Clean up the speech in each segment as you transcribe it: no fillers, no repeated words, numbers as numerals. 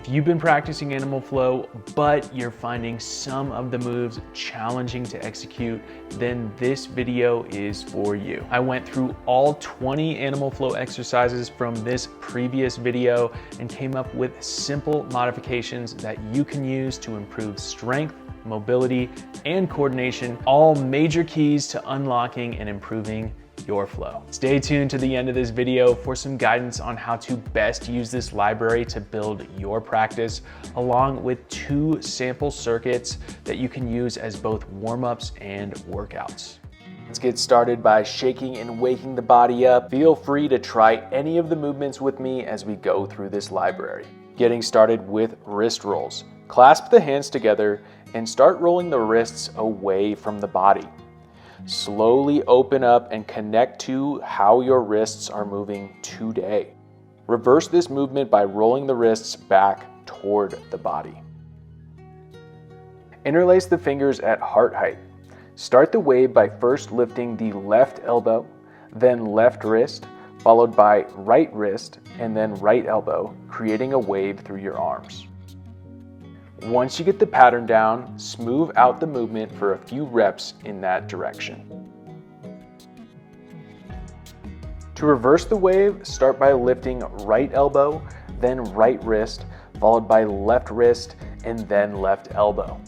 If you've been practicing animal flow, but you're finding some of the moves challenging to execute, then this video is for you. I went through all 20 animal flow exercises from this previous video and came up with simple modifications that you can use to improve strength, mobility, and coordination, all major keys to unlocking and improving your flow. Stay tuned to the end of this video for some guidance on how to best use this library to build your practice, along with 2 sample circuits that you can use as both warm-ups and workouts. Let's get started by shaking and waking the body up. Feel free to try any of the movements with me as we go through this library. Getting started with wrist rolls. Clasp the hands together and start rolling the wrists away from the body. Slowly open up and connect to how your wrists are moving today. Reverse this movement by rolling the wrists back toward the body. Interlace the fingers at heart height. Start the wave by first lifting the left elbow, then left wrist, followed by right wrist, and then right elbow, creating a wave through your arms. Once you get the pattern down, smooth out the movement for a few reps in that direction. To reverse the wave, start by lifting right elbow, then right wrist, followed by left wrist, and then left elbow.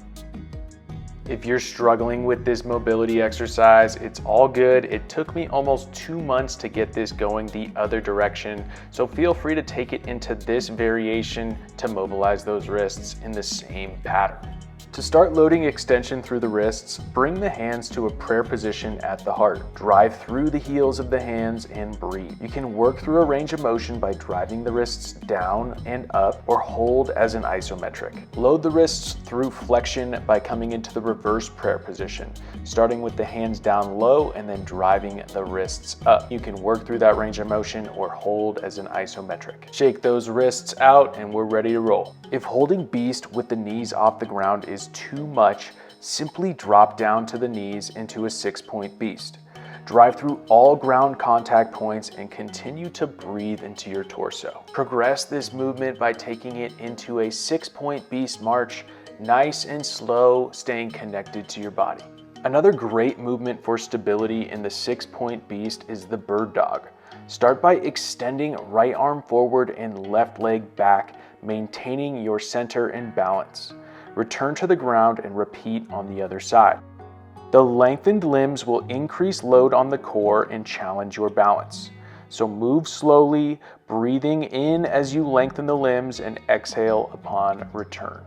If you're struggling with this mobility exercise, it's all good. It took me almost 2 months to get this going the other direction, so feel free to take it into this variation to mobilize those wrists in the same pattern. To start loading extension through the wrists, bring the hands to a prayer position at the heart. Drive through the heels of the hands and breathe. You can work through a range of motion by driving the wrists down and up or hold as an isometric. Load the wrists through flexion by coming into the reverse prayer position, starting with the hands down low and then driving the wrists up. You can work through that range of motion or hold as an isometric. Shake those wrists out and we're ready to roll. If holding beast with the knees off the ground is too much, simply drop down to the knees into a 6-point beast. Drive through all ground contact points and continue to breathe into your torso. Progress this movement by taking it into a 6-point beast march, nice and slow, staying connected to your body. Another great movement for stability in the 6-point beast is the bird dog. Start by extending right arm forward and left leg back, maintaining your center and balance. Return to the ground and repeat on the other side. The lengthened limbs will increase load on the core and challenge your balance. So move slowly, breathing in as you lengthen the limbs and exhale upon return.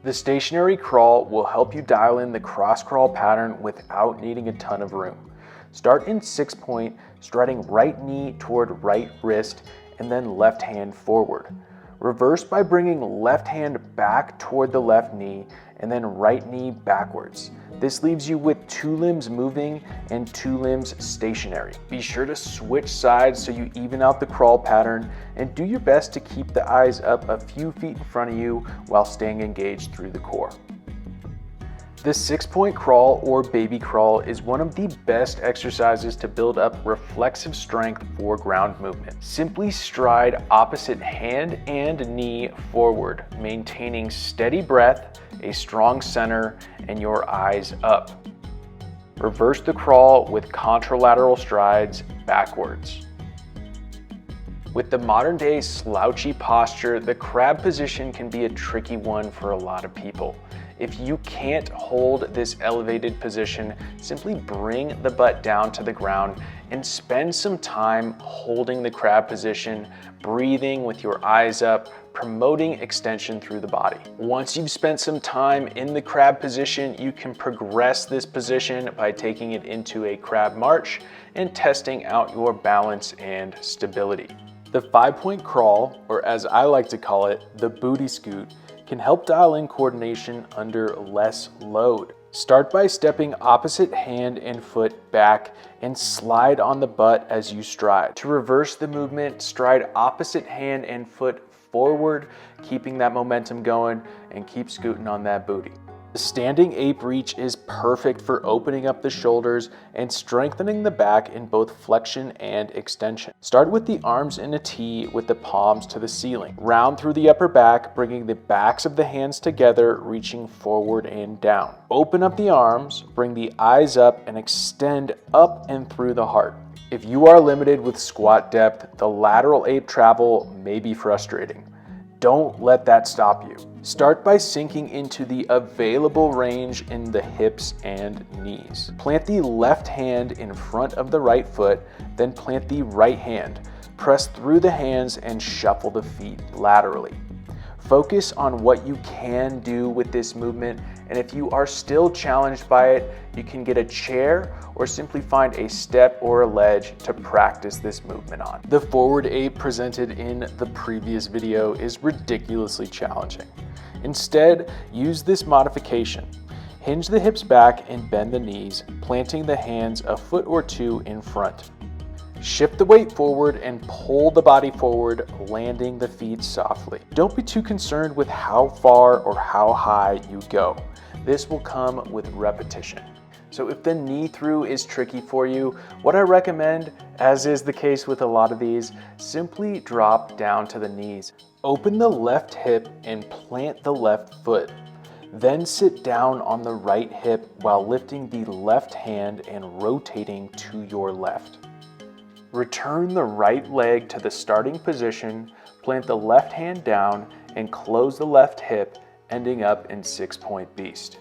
The stationary crawl will help you dial in the cross crawl pattern without needing a ton of room. Start in 6-point, striding right knee toward right wrist and then left hand forward. Reverse by bringing left hand back toward the left knee and then right knee backwards. This leaves you with 2 limbs moving and 2 limbs stationary. Be sure to switch sides so you even out the crawl pattern and do your best to keep the eyes up a few feet in front of you while staying engaged through the core. The 6-point crawl or baby crawl is one of the best exercises to build up reflexive strength for ground movement. Simply stride opposite hand and knee forward, maintaining steady breath, a strong center, and your eyes up. Reverse the crawl with contralateral strides backwards. With the modern day slouchy posture, the crab position can be a tricky one for a lot of people. If you can't hold this elevated position, simply bring the butt down to the ground and spend some time holding the crab position, breathing with your eyes up, promoting extension through the body. Once you've spent some time in the crab position, you can progress this position by taking it into a crab march and testing out your balance and stability. The 5-point crawl, or as I like to call it, the booty scoot, can help dial in coordination under less load. Start by stepping opposite hand and foot back and slide on the butt as you stride. To reverse the movement, stride opposite hand and foot forward, keeping that momentum going and keep scooting on that booty. The standing ape reach is perfect for opening up the shoulders and strengthening the back in both flexion and extension. Start with the arms in a T with the palms to the ceiling. Round through the upper back, bringing the backs of the hands together, reaching forward and down. Open up the arms, bring the eyes up and extend up and through the heart. If you are limited with squat depth, the lateral ape travel may be frustrating. Don't let that stop you. Start by sinking into the available range in the hips and knees. Plant the left hand in front of the right foot, then plant the right hand. Press through the hands and shuffle the feet laterally. Focus on what you can do with this movement, and if you are still challenged by it, you can get a chair or simply find a step or a ledge to practice this movement on. The forward ape presented in the previous video is ridiculously challenging. Instead, use this modification. Hinge the hips back and bend the knees, planting the hands a foot or two in front. Shift the weight forward and pull the body forward, landing the feet softly. Don't be too concerned with how far or how high you go. This will come with repetition. So if the knee through is tricky for you, what I recommend, as is the case with a lot of these, simply drop down to the knees. Open the left hip and plant the left foot. Then sit down on the right hip while lifting the left hand and rotating to your left. Return the right leg to the starting position, plant the left hand down, and close the left hip, ending up in 6-point beast.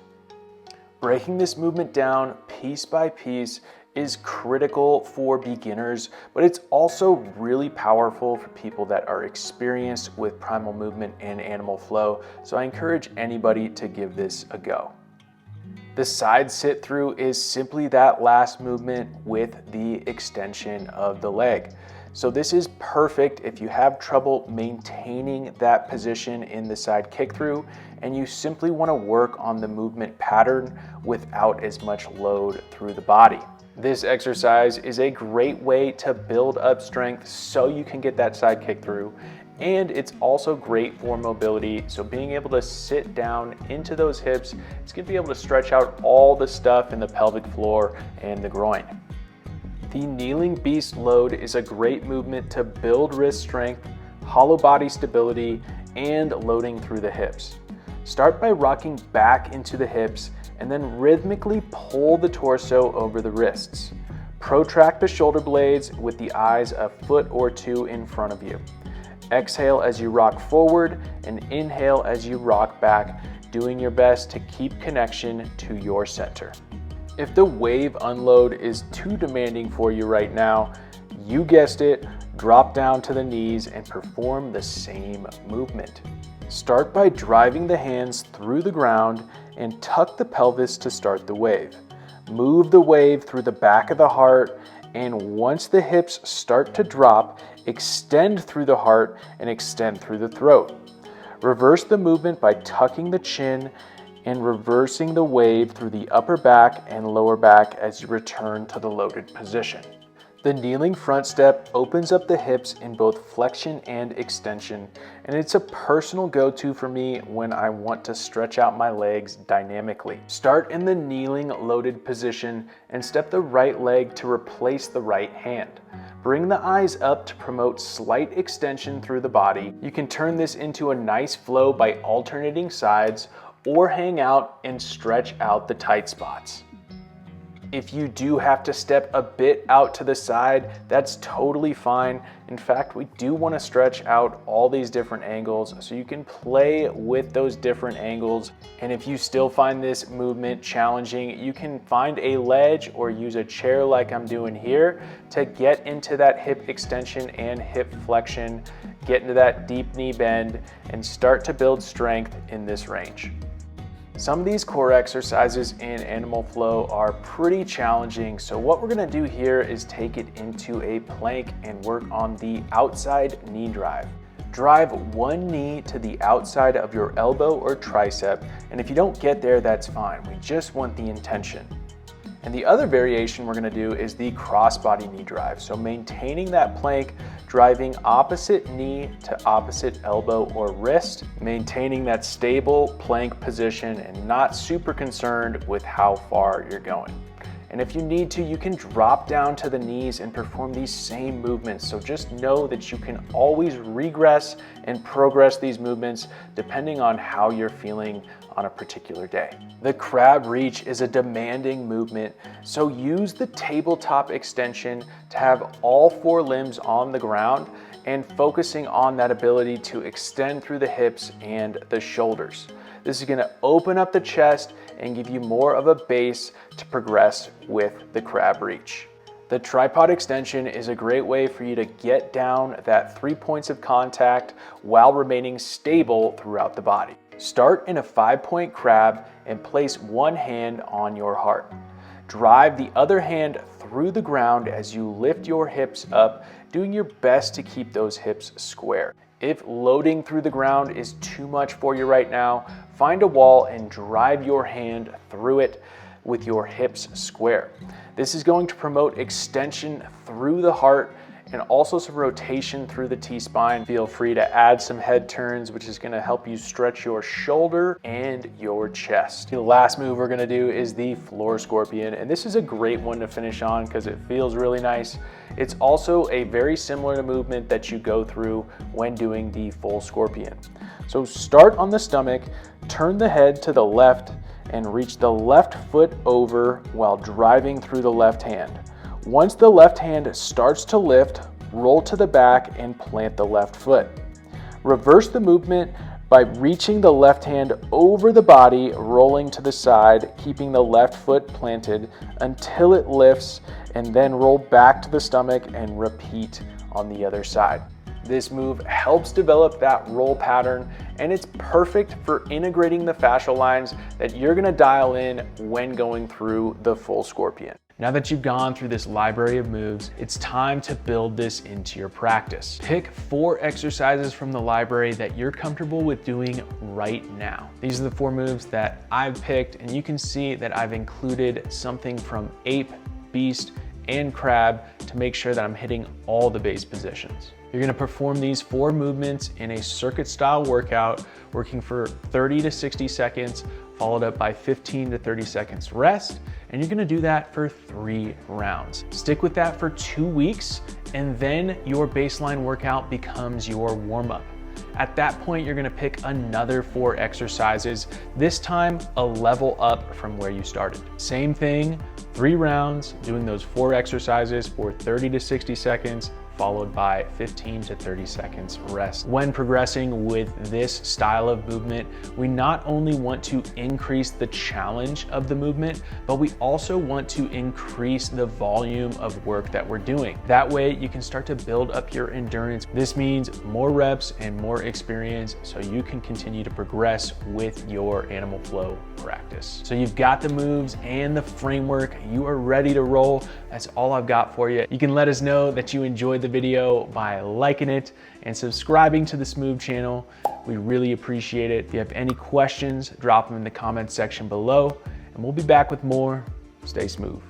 Breaking this movement down piece by piece is critical for beginners, but it's also really powerful for people that are experienced with primal movement and animal flow, so I encourage anybody to give this a go. The side sit through is simply that last movement with the extension of the leg. So this is perfect if you have trouble maintaining that position in the side kick through and you simply want to work on the movement pattern without as much load through the body. This exercise is a great way to build up strength so you can get that side kick through, and it's also great for mobility. So being able to sit down into those hips, it's going to be able to stretch out all the stuff in the pelvic floor and the groin. The kneeling beast load is a great movement to build wrist strength, hollow body stability, and loading through the hips. Start by rocking back into the hips and then rhythmically pull the torso over the wrists. Protract the shoulder blades with the eyes a foot or two in front of you. Exhale as you rock forward and inhale as you rock back, doing your best to keep connection to your center. If the wave unload is too demanding for you right now, you guessed it, drop down to the knees and perform the same movement. Start by driving the hands through the ground and tuck the pelvis to start the wave. Move the wave through the back of the heart, and once the hips start to drop, extend through the heart and extend through the throat. Reverse the movement by tucking the chin and reversing the wave through the upper back and lower back as you return to the loaded position. The kneeling front step opens up the hips in both flexion and extension, and it's a personal go-to for me when I want to stretch out my legs dynamically. Start in the kneeling loaded position and step the right leg to replace the right hand. Bring the eyes up to promote slight extension through the body. You can turn this into a nice flow by alternating sides or hang out and stretch out the tight spots. If you do have to step a bit out to the side, that's totally fine. In fact, we do want to stretch out all these different angles so you can play with those different angles. And if you still find this movement challenging, you can find a ledge or use a chair like I'm doing here to get into that hip extension and hip flexion, get into that deep knee bend, and start to build strength in this range. Some of these core exercises in Animal Flow are pretty challenging, so what we're going to do here is take it into a plank and work on the outside knee drive. Drive one knee to the outside of your elbow or tricep, and if you don't get there, that's fine. We just want the intention. And the other variation we're going to do is the crossbody knee drive. So maintaining that plank, driving opposite knee to opposite elbow or wrist, maintaining that stable plank position and not super concerned with how far you're going. And if you need to, you can drop down to the knees and perform these same movements. So just know that you can always regress and progress these movements depending on how you're feeling on a particular day. The crab reach is a demanding movement, so use the tabletop extension to have all 4 limbs on the ground and focusing on that ability to extend through the hips and the shoulders. This is gonna open up the chest and give you more of a base to progress with the crab reach. The tripod extension is a great way for you to get down that 3 points of contact while remaining stable throughout the body. Start in a 5-point crab and place one hand on your heart. Drive the other hand through the ground as you lift your hips up, doing your best to keep those hips square. If loading through the ground is too much for you right now, find a wall and drive your hand through it with your hips square. This is going to promote extension through the heart and also some rotation through the T-spine. Feel free to add some head turns, which is gonna help you stretch your shoulder and your chest. The last move we're gonna do is the floor scorpion, and this is a great one to finish on because it feels really nice. It's also a very similar movement that you go through when doing the full scorpion. So start on the stomach, turn the head to the left, and reach the left foot over while driving through the left hand. Once the left hand starts to lift, roll to the back and plant the left foot. Reverse the movement by reaching the left hand over the body, rolling to the side, keeping the left foot planted until it lifts, and then roll back to the stomach and repeat on the other side. This move helps develop that roll pattern, and it's perfect for integrating the fascial lines that you're gonna dial in when going through the full scorpion. Now that you've gone through this library of moves, it's time to build this into your practice. Pick 4 exercises from the library that you're comfortable with doing right now. These are the 4 moves that I've picked, and you can see that I've included something from Ape, Beast, and Crab to make sure that I'm hitting all the base positions. You're gonna perform these 4 movements in a circuit style workout, working for 30 to 60 seconds, followed up by 15 to 30 seconds rest, and you're gonna do that for 3 rounds. Stick with that for 2 weeks, and then your baseline workout becomes your warm-up. At that point, you're gonna pick another 4 exercises, this time a level up from where you started. Same thing, 3 rounds, doing those 4 exercises for 30 to 60 seconds, followed by 15 to 30 seconds rest. When progressing with this style of movement, we not only want to increase the challenge of the movement, but we also want to increase the volume of work that we're doing. That way you can start to build up your endurance. This means more reps and more experience so you can continue to progress with your animal flow practice. So you've got the moves and the framework, you are ready to roll. That's all I've got for you. You can let us know that you enjoyed the video by liking it and subscribing to the Smooth channel. We really appreciate it. If you have any questions, drop them in the comments section below, and we'll be back with more. Stay smooth.